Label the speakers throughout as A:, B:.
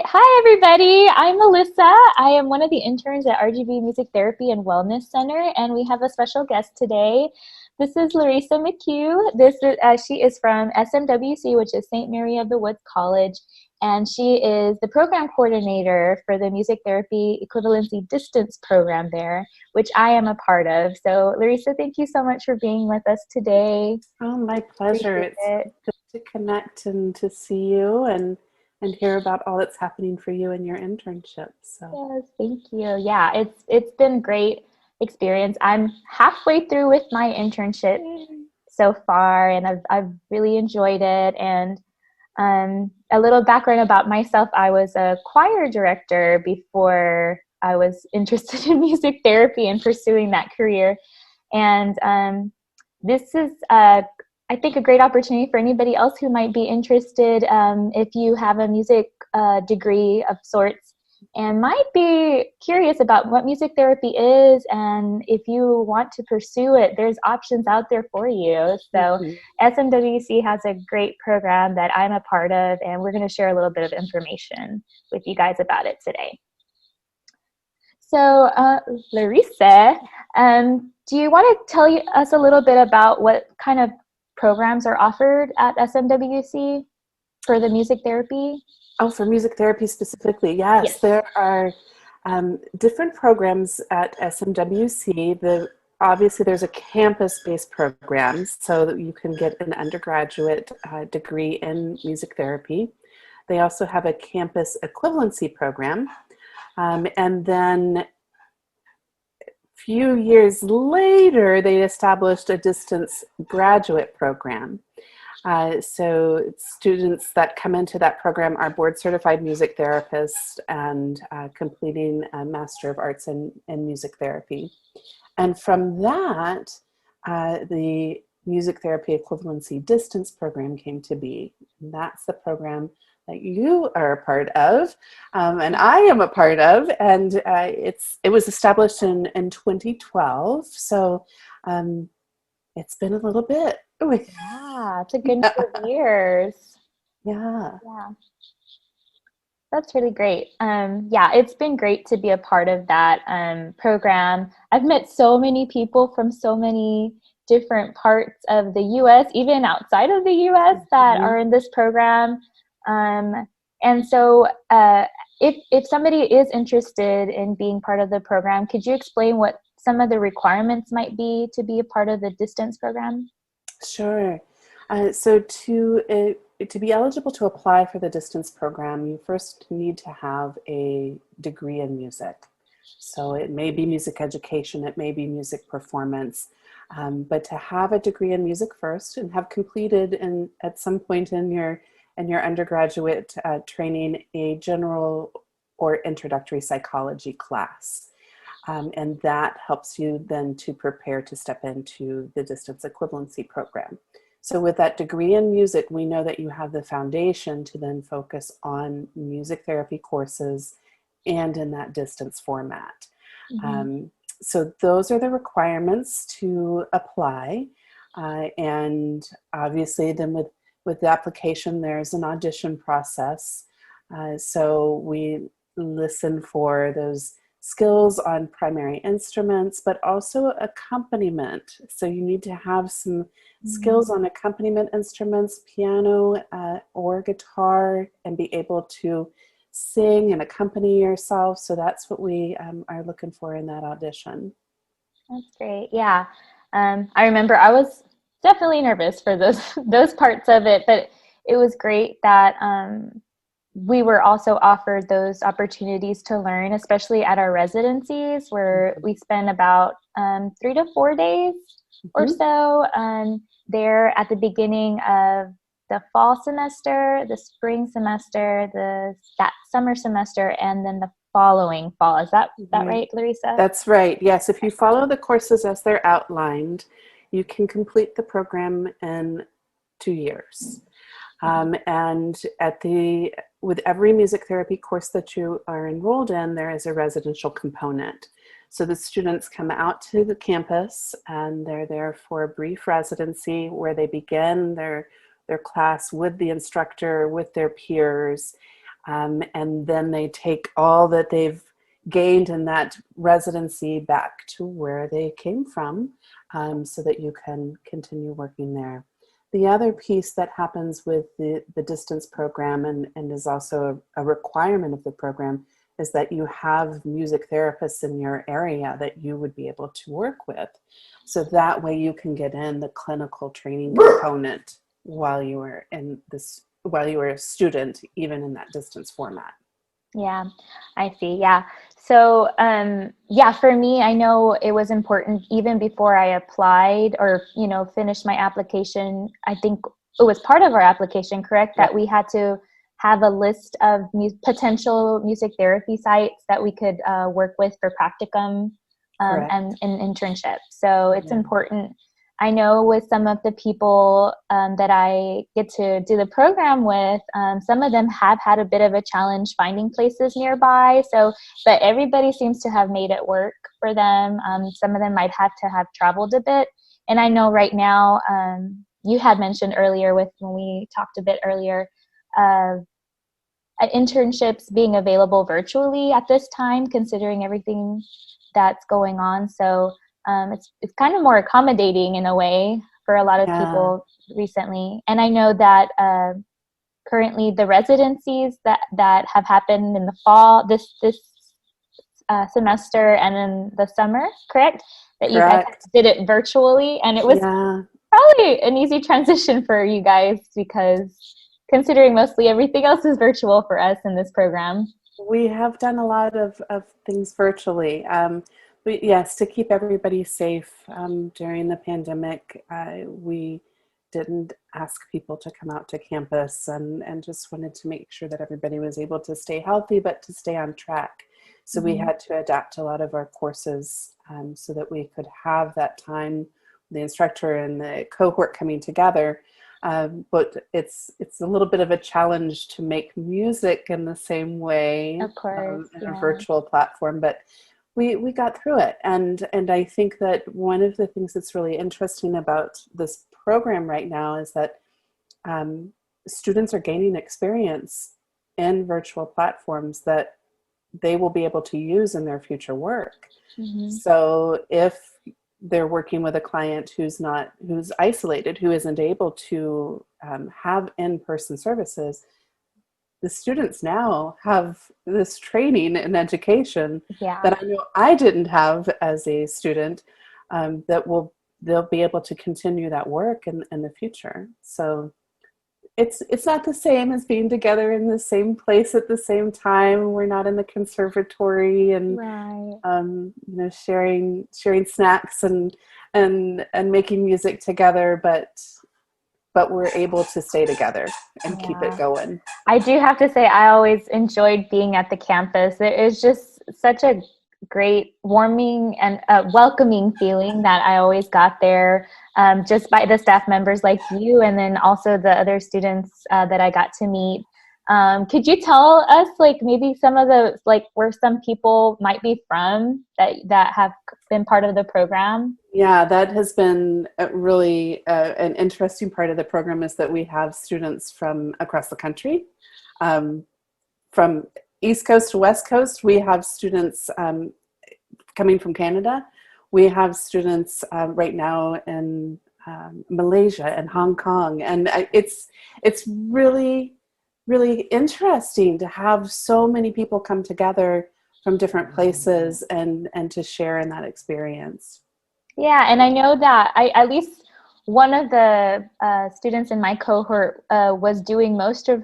A: Hi everybody. I'm Melissa. I am one of the interns at RGB Music Therapy and Wellness Center, and we have a special guest today. This is Larisa McHugh. She is from SMWC, which is St. Mary of the Woods College, and she is the program coordinator for the Music Therapy Equivalency Distance Program there, which I am a part of. So Larisa, thank you so much for being with us today.
B: Oh, my pleasure. It's good to connect and to see you and hear about all that's happening for you in your internship. So.
A: Yes, thank you. Yeah, it's been great experience. I'm halfway through with my internship so far, and I've really enjoyed it. And a little background about myself: I was a choir director before I was interested in music therapy and pursuing that career. And this is I think a great opportunity for anybody else who might be interested, if you have a music degree of sorts and might be curious about what music therapy is, and if you want to pursue it, there's options out there for you. So SMWC has a great program that I'm a part of, and we're going to share a little bit of information with you guys about it today. So Larisa, do you want to tell us a little bit about what kind of programs are offered at SMWC for the music therapy?
B: Oh, for music therapy specifically, yes. There are different programs at SMWC. Obviously, there's a campus-based program, so that you can get an undergraduate degree in music therapy. They also have a campus equivalency program. And then a few years later, they established a distance graduate program. So students that come into that program are board certified music therapists and completing a Master of Arts in Music Therapy. And from that, the Music Therapy Equivalency Distance Program came to be. And that's the program that you are a part of, and I am a part of, and it was established in 2012. So it's been a little bit.
A: Yeah, it's a good number of years.
B: Yeah.
A: That's really great. Yeah, it's been great to be a part of that program. I've met so many people from so many different parts of the U.S., even outside of the U.S., that are in this program. And so if somebody is interested in being part of the program, could you explain what some of the requirements might be to be a part of the distance program?
B: Sure. So to be eligible to apply for the distance program, you first need to have a degree in music. So it may be music education, it may be music performance, but to have a degree in music first and have completed at some point in your undergraduate training a general or introductory psychology class. And that helps you then to prepare to step into the distance equivalency program. So with that degree in music, we know that you have the foundation to then focus on music therapy courses and in that distance format. So those are the requirements to apply. And obviously then with the application, there's an audition process. So we listen for those skills on primary instruments, but also accompaniment. So you need to have some skills on accompaniment instruments, piano or guitar, and be able to sing and accompany yourself. So that's what we are looking for in that audition.
A: That's great. Yeah. I remember I was definitely nervous for those parts of it, but it was great that we were also offered those opportunities to learn, especially at our residencies, where we spend about 3 to 4 days or so there at the beginning of the fall semester, the spring semester, that summer semester, and then the following fall. Is that right, Larisa?
B: That's right. Yes. If you follow the courses as they're outlined, you can complete the program in 2 years. And with every music therapy course that you are enrolled in, there is a residential component. So the students come out to the campus and they're there for a brief residency where they begin their class with the instructor, with their peers. and then they take all that they've gained in that residency back to where they came from, so that you can continue working there. The other piece that happens with the distance program, and is also a requirement of the program, is that you have music therapists in your area that you would be able to work with. So that way you can get in the clinical training component while you were a student, even in that distance format.
A: Yeah, I see. Yeah. So, yeah, for me, I know it was important even before I applied or, finished my application. I think it was part of our application, correct?
B: Yep.
A: That we had to have a list of potential music therapy sites that we could work with for practicum, and an internship. So it's important. I know with some of the people that I get to do the program with, some of them have had a bit of a challenge finding places nearby. So, but everybody seems to have made it work for them. Some of them might have to have traveled a bit. And I know right now, you had mentioned earlier when we talked a bit earlier, internships being available virtually at this time, considering everything that's going on. So it's kind of more accommodating in a way for a lot of people recently. And I know that currently the residencies that have happened in the fall, this semester and in the summer, correct? That you guys did it virtually, and it was probably an easy transition for you guys, because considering mostly everything else is virtual for us in this program.
B: We have done a lot of things virtually. But yes, to keep everybody safe during the pandemic, we didn't ask people to come out to campus, and just wanted to make sure that everybody was able to stay healthy, but to stay on track. So we had to adapt a lot of our courses so that we could have that time, the instructor and the cohort coming together. But it's a little bit of a challenge to make music in the same way,
A: of course,
B: in a virtual platform, but we got through it. And I think that one of the things that's really interesting about this program right now is that students are gaining experience in virtual platforms that they will be able to use in their future work. So if they're working with a client who's isolated, who isn't able to have in-person services, the students now have this training and education that I know I didn't have as a student, that they'll be able to continue that work in the future. So it's not the same as being together in the same place at the same time. We're not in the conservatory and sharing snacks and making music together, but we're able to stay together and keep it going.
A: I do have to say, I always enjoyed being at the campus. It is just such a great, warming and welcoming feeling that I always got there, just by the staff members like you, and then also the other students that I got to meet. Could you tell us, maybe some of the, where some people might be from that have been part of the program?
B: Yeah, that has been really an interesting part of the program, is that we have students from across the country, from East Coast to West Coast. We have students coming from Canada. We have students right now in Malaysia and Hong Kong. And it's really, really interesting to have so many people come together from different places and to share in that experience.
A: Yeah, and I know that at least one of the students in my cohort was doing most of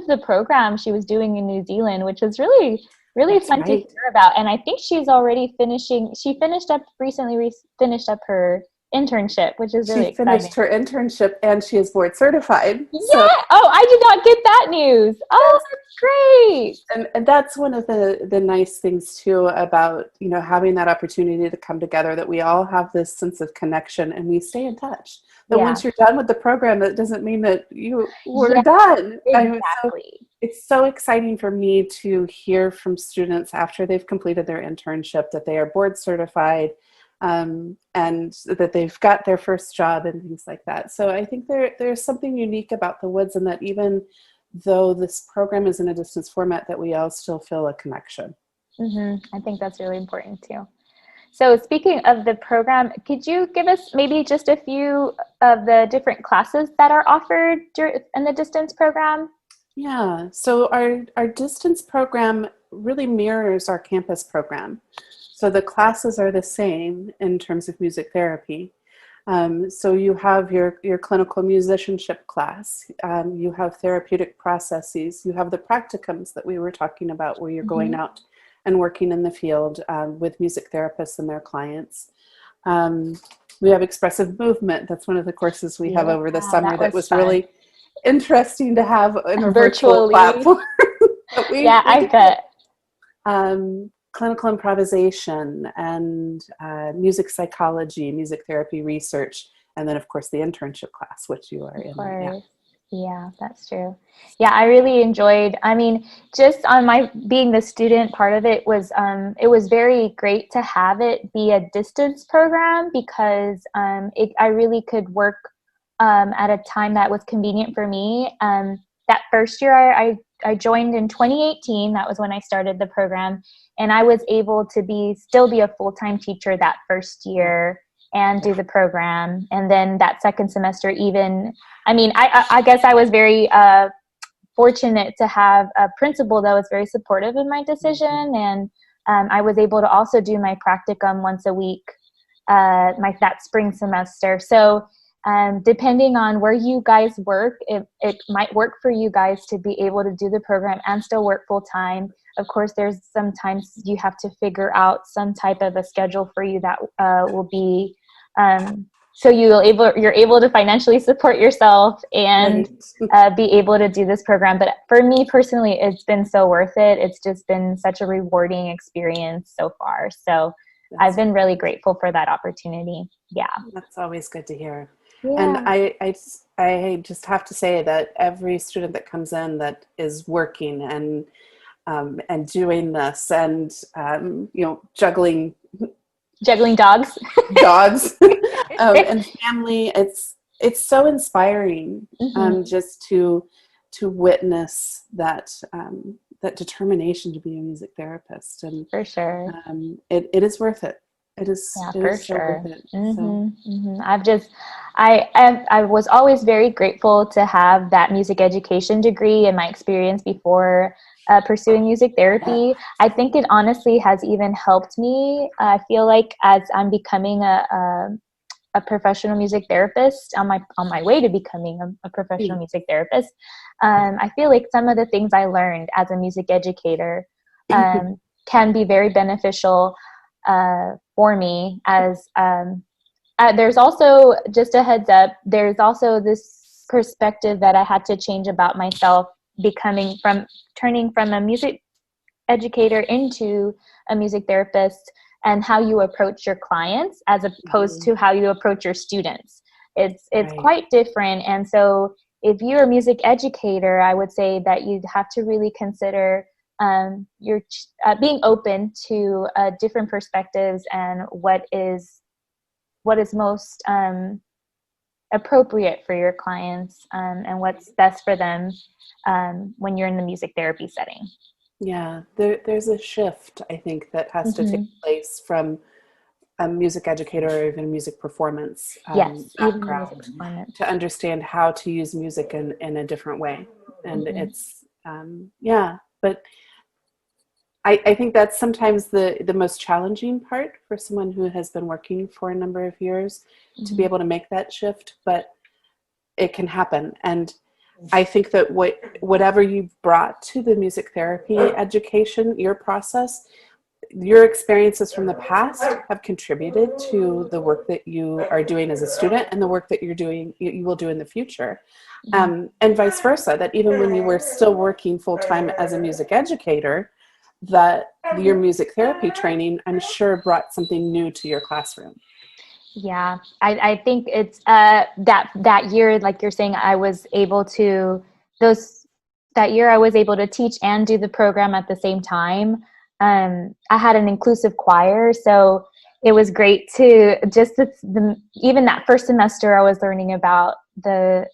A: the program she was doing in New Zealand, which was really, really fun to hear about. And I think she's already recently finished up her internship, which is really exciting.
B: She finished her internship and she is board certified.
A: Yeah. So, I did not get that news. Oh, that's great.
B: And that's one of the nice things too about, having that opportunity to come together, that we all have this sense of connection and we stay in touch. But once you're done with the program, that doesn't mean that you were done.
A: Exactly.
B: It's so exciting for me to hear from students after they've completed their internship that they are board certified, and that they've got their first job and things like that. So I think there's something unique about the Woods, and that even though this program is in a distance format, that we all still feel a connection.
A: I think that's really important too. So speaking of the program, could you give us maybe just a few of the different classes that are offered in the distance program?
B: Yeah, so our distance program really mirrors our campus program. So the classes are the same in terms of music therapy. So you have your clinical musicianship class, you have therapeutic processes, you have the practicums that we were talking about where you're going out and working in the field with music therapists and their clients. We have expressive movement. That's one of the courses we have over the summer that was really interesting to have in a virtual platform.
A: I bet.
B: Clinical improvisation and music psychology, music therapy research, and then of course the internship class, which you are in.
A: Yeah, that's true. Yeah, I really enjoyed, I mean, just on my being the student part of it was very great to have it be a distance program because I really could work at a time that was convenient for me. That first year I joined in 2018. That was when I started the program, and I was able to still be a full-time teacher that first year and do the program. And then that second semester, I guess I was very fortunate to have a principal that was very supportive in my decision, and I was able to also do my practicum once a week that spring semester. So depending on where you guys work, it might work for you guys to be able to do the program and still work full time. Of course, there's sometimes you have to figure out some type of a schedule for you that will be so you're able to financially support yourself and be able to do this program. But for me personally, it's been so worth it. It's just been such a rewarding experience so far. So I've been really grateful for that opportunity. Yeah.
B: That's always good to hear.
A: Yeah.
B: And I just have to say that every student that comes in that is working and doing this and juggling
A: dogs
B: and family, it's so inspiring just to witness that determination to be a music therapist, and
A: for sure
B: it is worth it. It is
A: for
B: so
A: sure.
B: worth it.
A: I was always very grateful to have that music education degree and my experience before pursuing music therapy. I think it honestly has even helped me. I feel like as I'm becoming a professional music therapist, on my way to becoming a professional music therapist, I feel like some of the things I learned as a music educator can be very beneficial for me. As there's also, just a heads up, there's also this perspective that I had to change about myself, turning from a music educator into a music therapist, and how you approach your clients as opposed to how you approach your students. It's quite different. And so if you're a music educator, I would say that you'd have to really consider you're being open to different perspectives and what is most appropriate for your clients and what's best for them when you're in the music therapy setting.
B: Yeah, there's a shift, I think, that has to take place from a music educator or even a music performance background to understand how to use music in a different way. And it's, but I think that's sometimes the most challenging part for someone who has been working for a number of years to be able to make that shift, but it can happen. And I think that whatever you've brought to the music therapy education, your process, your experiences from the past have contributed to the work that you are doing as a student and the work that you will do in the future. And vice versa, that even when you were still working full-time as a music educator, that your music therapy training, I'm sure, brought something new to your classroom.
A: Yeah, I think it's that year, like you're saying, I was able to teach and do the program at the same time. I had an inclusive choir, so it was great to just even that first semester I was learning about the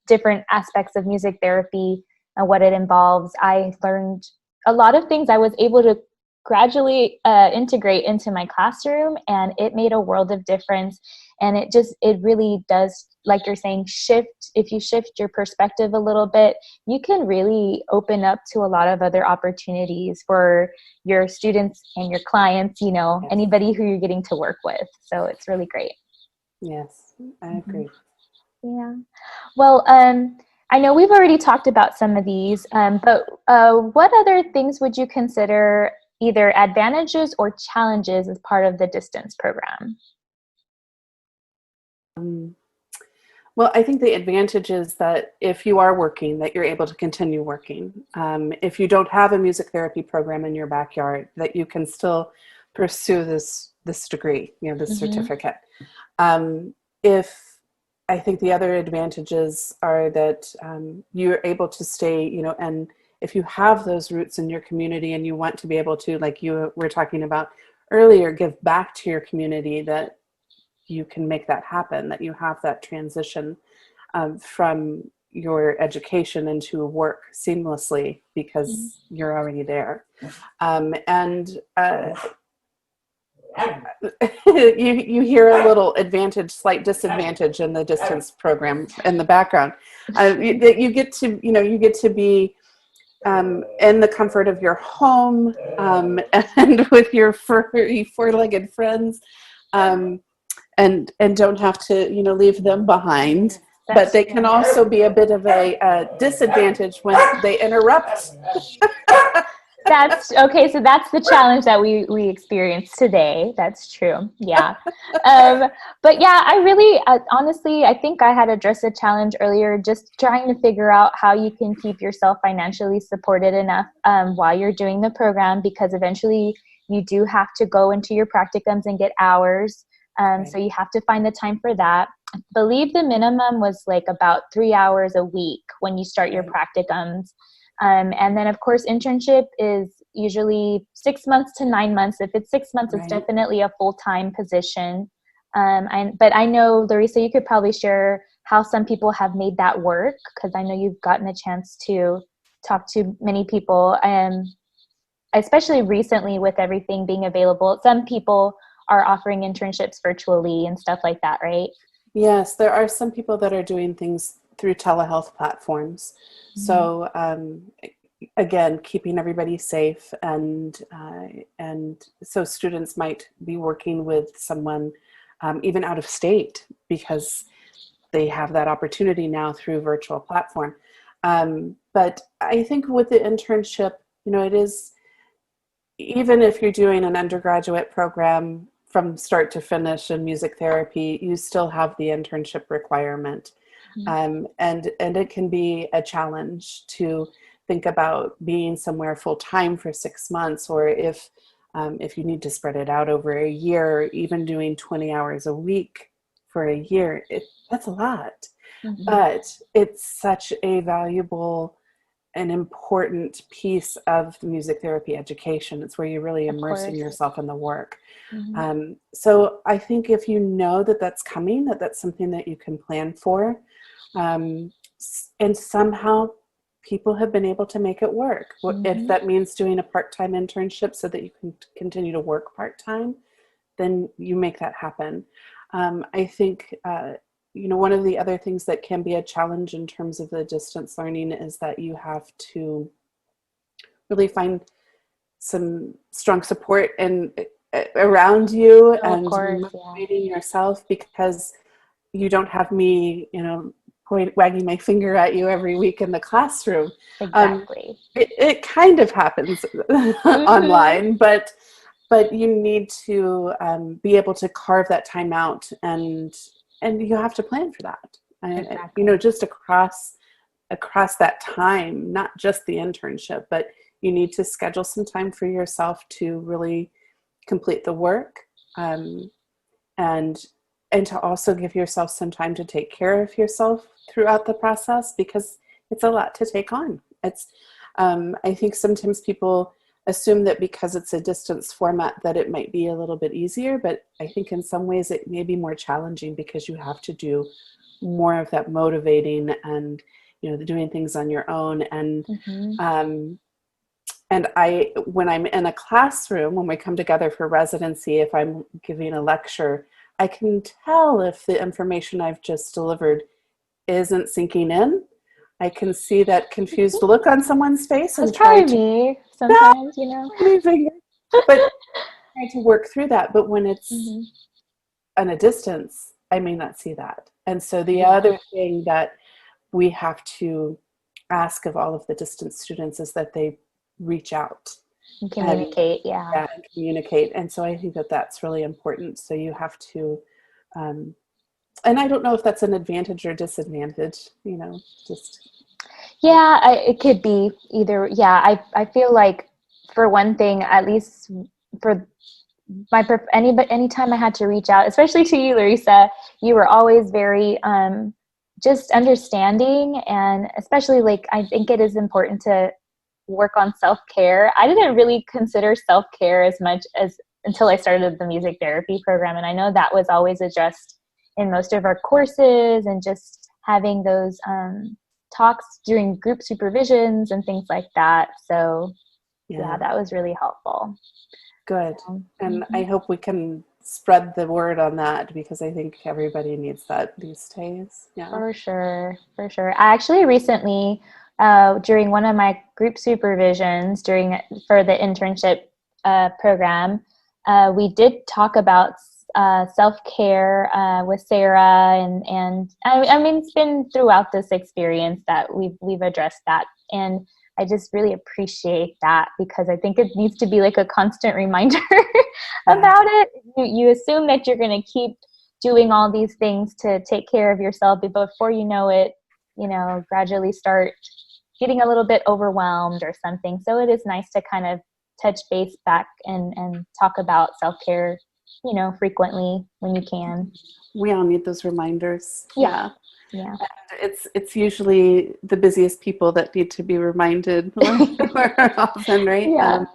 A: different aspects of music therapy and what it involves, I learned a lot of things I was able to gradually integrate into my classroom, and it made a world of difference. And it really does, like you're saying, if you shift your perspective a little bit, you can really open up to a lot of other opportunities for your students and your clients,
B: Yes.
A: anybody who you're getting to work with. So it's really great.
B: Yes, I agree.
A: Yeah. Well, I know we've already talked about some of these, but what other things would you consider either advantages or challenges as part of the distance program?
B: Well, I think the advantage is that if you are working, that you're able to continue working. If you don't have a music therapy program in your backyard, that you can still pursue this degree, this certificate. If I think the other advantages are that you're able to stay, and if you have those roots in your community and you want to be able to, like you were talking about earlier, give back to your community, that you can make that happen, that you have that transition from your education into work seamlessly because you're already there. You hear a little advantage, slight disadvantage in the distance program in the background. You get to be in the comfort of your home and with your four-legged friends, and don't have to leave them behind. But they can also be a bit of a disadvantage when they interrupt.
A: That's okay. So that's the challenge that we experienced today. That's true. Yeah. But yeah, I really, honestly, I think I had addressed a challenge earlier, just trying to figure out how you can keep yourself financially supported enough while you're doing the program, because eventually you do have to go into your practicums and get hours. Right. So you have to find the time for that. I believe the minimum was like about 3 hours a week when you start your practicums. And then, of course, internship is usually 6 months to 9 months. If it's 6 months, it's definitely a full-time position. But I know, Larisa, you could probably share how some people have made that work, because I know you've gotten a chance to talk to many people, especially recently with everything being available. Some people are offering internships virtually and stuff like that, right?
B: Yes, there are some people that are doing things through telehealth platforms. So again, keeping everybody safe, and so students might be working with someone even out of state, because they have that opportunity now through virtual platform. But I think with the internship, it is, even if you're doing an undergraduate program from start to finish in music therapy, you still have the internship requirement. And it can be a challenge to think about being somewhere full time for 6 months, or if you need to spread it out over a year, even doing 20 hours a week for a year, that's a lot. But it's such a valuable and important piece of the music therapy education. It's where you're really immersing yourself in the work. So I think if you know that that's coming, that's something that you can plan for. And somehow people have been able to make it work. If that means doing a part-time internship so that you can continue to work part-time, then you make that happen. I think, one of the other things that can be a challenge in terms of the distance learning is that you have to really find some strong support around you, and motivating yourself, because you don't have me, wagging my finger at you every week in the classroom.
A: Exactly.
B: It kind of happens online, but you need to be able to carve that time out, and you have to plan for that. Exactly. Just across that time, not just the internship, but you need to schedule some time for yourself to really complete the work, and to also give yourself some time to take care of yourself throughout the process, because it's a lot to take on. I think sometimes people assume that because it's a distance format that it might be a little bit easier, but I think in some ways it may be more challenging, because you have to do more of that motivating and, you know, doing things on your own. And and when I'm in a classroom, when we come together for residency, if I'm giving a lecture, I can tell if the information I've just delivered isn't sinking in. I can see that confused look on someone's face
A: That's
B: and try
A: probably
B: to,
A: me sometimes, you know.
B: but try to work through that. But when it's at a distance, I may not see that. And so the other thing that we have to ask of all of the distance students is that they reach out
A: and communicate.
B: And communicate. And so I think that that's really important. So you have to, and I don't know if that's an advantage or disadvantage, you know, just.
A: Yeah, it could be either. Yeah, I feel like for one thing, at least for anytime I had to reach out, especially to you, Larisa, you were always very just understanding, and especially like I think it is important to work on self-care. I didn't really consider self-care as much as until I started the music therapy program, and I know that was always addressed in most of our courses, and just having those talks during group supervisions and things like that. So yeah, that was really helpful.
B: Good. And I hope we can spread the word on that, because I think everybody needs that these days. Yeah.
A: For sure. For sure. I actually recently, during one of my group supervisions for the internship program, we did talk about self-care with Sarah, and I mean, it's been throughout this experience that we've addressed that. And I just really appreciate that, because I think it needs to be like a constant reminder about it. You assume that you're going to keep doing all these things to take care of yourself, but before you know it, you know, gradually start getting a little bit overwhelmed or something. So it is nice to kind of touch base back and talk about self-care, you know, frequently when you can.
B: We all need those reminders.
A: Yeah.
B: It's usually the busiest people that need to be reminded more often, right?
A: Yeah.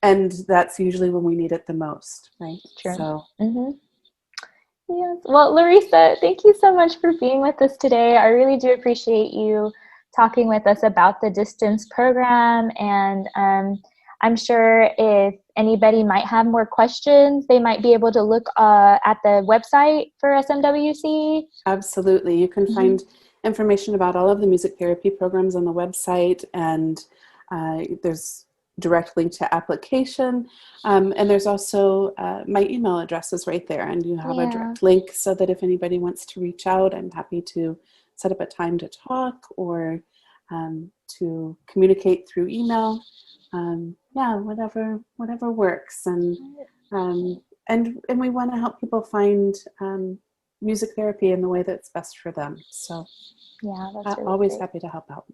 B: And that's usually when we need it the most, right?
A: True.
B: So.
A: Yes. Well, Larisa, thank you so much for being with us today. I really do appreciate you talking with us about the distance program. And I'm sure if anybody might have more questions, they might be able to look at the website for SMWC.
B: Absolutely. You can find information about all of the music therapy programs on the website, and there's direct link to application. And there's also my email address is right there, and you have a direct link, so that if anybody wants to reach out, I'm happy to set up a time to talk or to communicate through email. Whatever works. And we want to help people find music therapy in the way that's best for them. So
A: yeah, that's really
B: always
A: great.
B: happy to help out.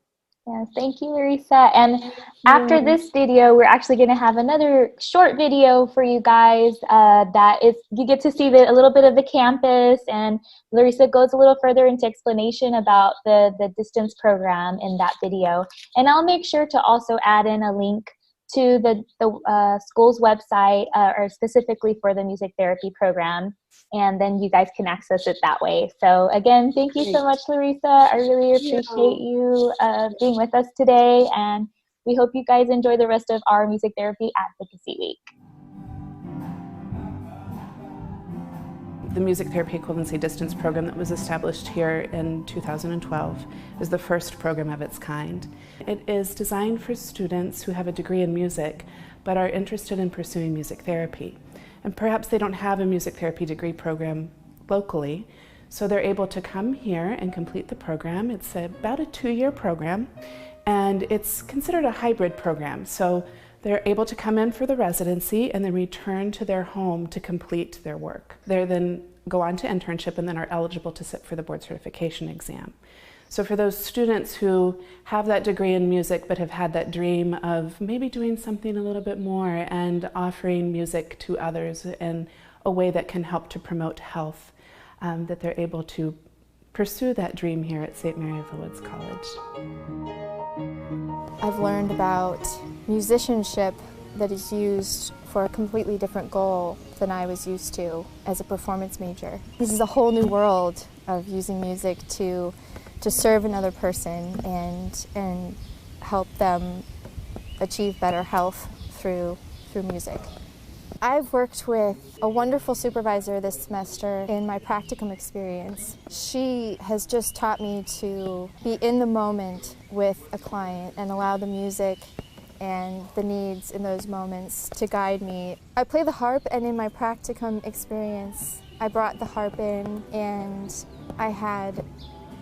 A: Yes, thank you, Larisa. And after this video, we're actually going to have another short video for you guys that is, you get to see a little bit of the campus, and Larisa goes a little further into explanation about the distance program in that video. And I'll make sure to also add in a link to the school's website, or specifically for the music therapy program, and then you guys can access it that way. So again, thank you so much, Larisa. I really appreciate you being with us today, and we hope you guys enjoy the rest of our Music Therapy Advocacy Week.
B: The Music Therapy Equivalency Distance Program that was established here in 2012 is the first program of its kind. It is designed for students who have a degree in music but are interested in pursuing music therapy. And perhaps they don't have a music therapy degree program locally, so they're able to come here and complete the program. It's about a 2-year program, and it's considered a hybrid program. So they're able to come in for the residency and then return to their home to complete their work. They then go on to internship and then are eligible to sit for the board certification exam. So for those students who have that degree in music but have had that dream of maybe doing something a little bit more and offering music to others in a way that can help to promote health, that they're able to pursue that dream here at St. Mary of the Woods College.
C: I've learned about musicianship that is used for a completely different goal than I was used to as a performance major. This is a whole new world of using music to serve another person and help them achieve better health through music. I've worked with a wonderful supervisor this semester in my practicum experience. She has just taught me to be in the moment with a client and allow the music and the needs in those moments to guide me. I play the harp, and in my practicum experience, I brought the harp in, and I had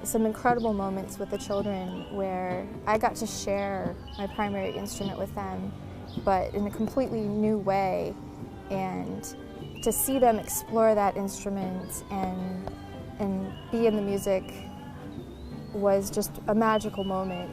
C: some incredible moments with the children where I got to share my primary instrument with them, but in a completely new way, and to see them explore that instrument and be in the music was just a magical moment.